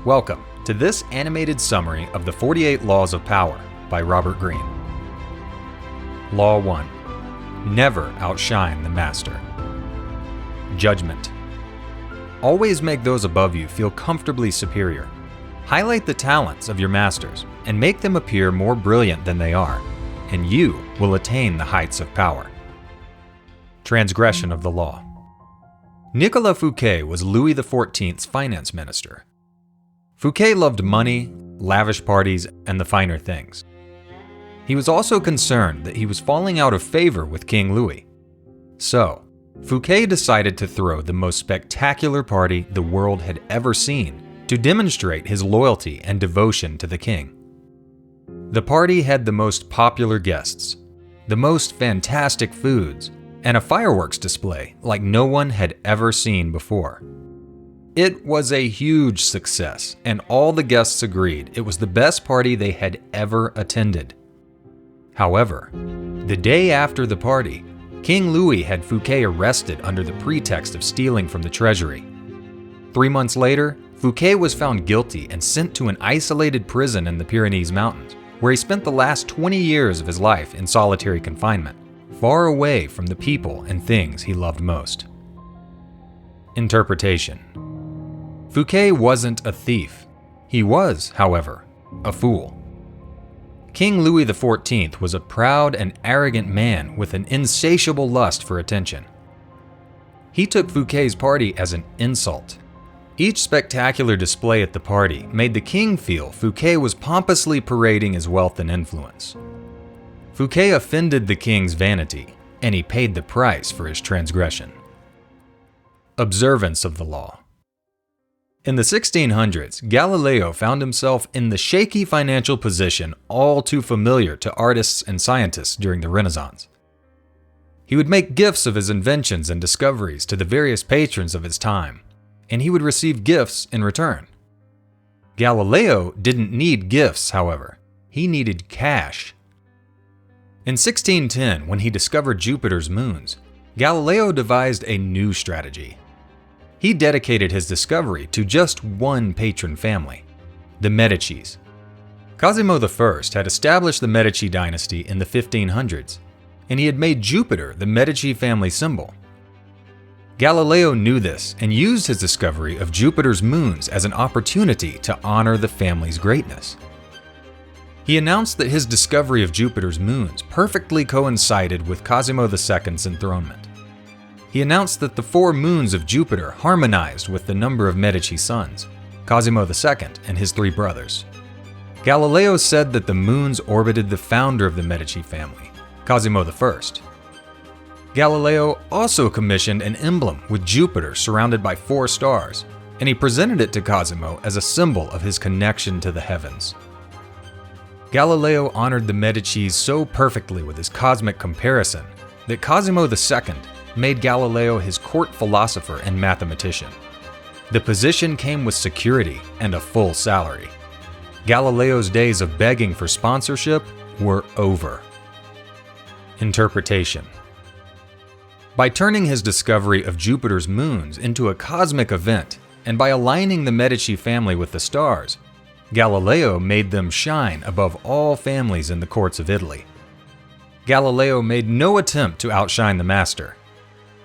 Welcome to this animated summary of the 48 Laws of Power by Robert Greene. Law 1. Never outshine the master. Judgment. Always make those above you feel comfortably superior. Highlight the talents of your masters and make them appear more brilliant than they are, and you will attain the heights of power. Transgression of the law. Nicolas Fouquet was Louis XIV's finance minister. Fouquet loved money, lavish parties, and the finer things. He was also concerned that he was falling out of favor with King Louis. So, Fouquet decided to throw the most spectacular party the world had ever seen to demonstrate his loyalty and devotion to the king. The party had the most popular guests, the most fantastic foods, and a fireworks display like no one had ever seen before. It was a huge success, and all the guests agreed it was the best party they had ever attended. However, the day after the party, King Louis had Fouquet arrested under the pretext of stealing from the treasury. 3 months later, Fouquet was found guilty and sent to an isolated prison in the Pyrenees Mountains, where he spent the last 20 years of his life in solitary confinement, far away from the people and things he loved most. Interpretation. Fouquet wasn't a thief. He was, however, a fool. King Louis XIV was a proud and arrogant man with an insatiable lust for attention. He took Fouquet's party as an insult. Each spectacular display at the party made the king feel Fouquet was pompously parading his wealth and influence. Fouquet offended the king's vanity, and he paid the price for his transgression. Observance of the law. In the 1600s, Galileo found himself in the shaky financial position all too familiar to artists and scientists during the Renaissance. He would make gifts of his inventions and discoveries to the various patrons of his time, and he would receive gifts in return. Galileo didn't need gifts, however. He needed cash. In 1610, when he discovered Jupiter's moons, Galileo devised a new strategy. He dedicated his discovery to just one patron family, the Medicis. Cosimo I had established the Medici dynasty in the 1500s, and he had made Jupiter the Medici family symbol. Galileo knew this and used his discovery of Jupiter's moons as an opportunity to honor the family's greatness. He announced that his discovery of Jupiter's moons perfectly coincided with Cosimo II's enthronement. He announced that the 4 moons of Jupiter harmonized with the number of Medici sons, Cosimo II and his 3 brothers. Galileo said that the moons orbited the founder of the Medici family, Cosimo I. Galileo also commissioned an emblem with Jupiter surrounded by 4 stars, and he presented it to Cosimo as a symbol of his connection to the heavens. Galileo honored the Medicis so perfectly with his cosmic comparison that Cosimo II made Galileo his court philosopher and mathematician. The position came with security and a full salary. Galileo's days of begging for sponsorship were over. Interpretation. By turning his discovery of Jupiter's moons into a cosmic event, and by aligning the Medici family with the stars, Galileo made them shine above all families in the courts of Italy. Galileo made no attempt to outshine the master.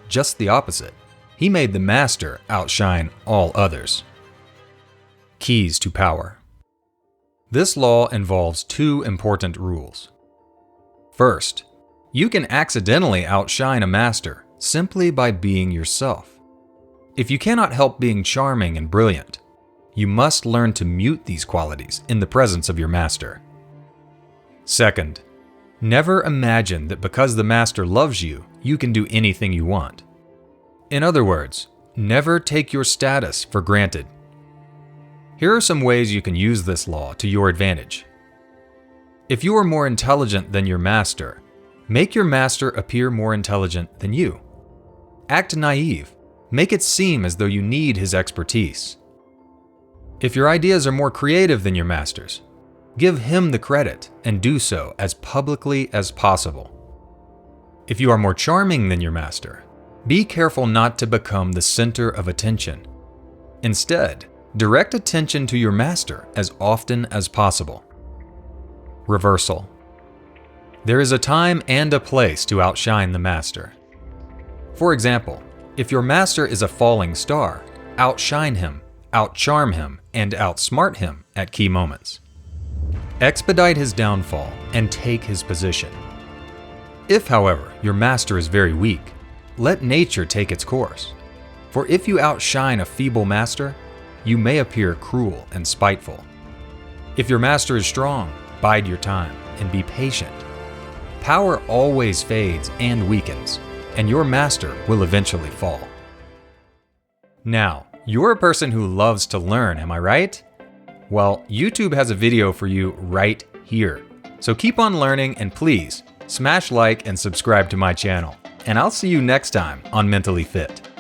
Just the opposite. He made the master outshine all others. Keys to power. This law involves 2 important rules. First, you can accidentally outshine a master simply by being yourself. If you cannot help being charming and brilliant, you must learn to mute these qualities in the presence of your master. Second, never imagine that because the master loves you, you can do anything you want. In other words, never take your status for granted. Here are some ways you can use this law to your advantage. If you are more intelligent than your master, make your master appear more intelligent than you. Act naive. Make it seem as though you need his expertise. If your ideas are more creative than your master's, give him the credit and do so as publicly as possible. If you are more charming than your master, be careful not to become the center of attention. Instead, Direct attention to your master as often as possible. Reversal. There is a time and a place to outshine the master. For example, if your master is a falling star, outshine him, outcharm him, and outsmart him at key moments. Expedite his downfall and take his position. If, however, your master is very weak, let nature take its course. For if you outshine a feeble master, you may appear cruel and spiteful. If your master is strong, bide your time and be patient. Power always fades and weakens, and your master will eventually fall. Now, you're a person who loves to learn, am I right? Well, YouTube has a video for you right here. So keep on learning and please smash like and subscribe to my channel. And I'll see you next time on Mentally Fit.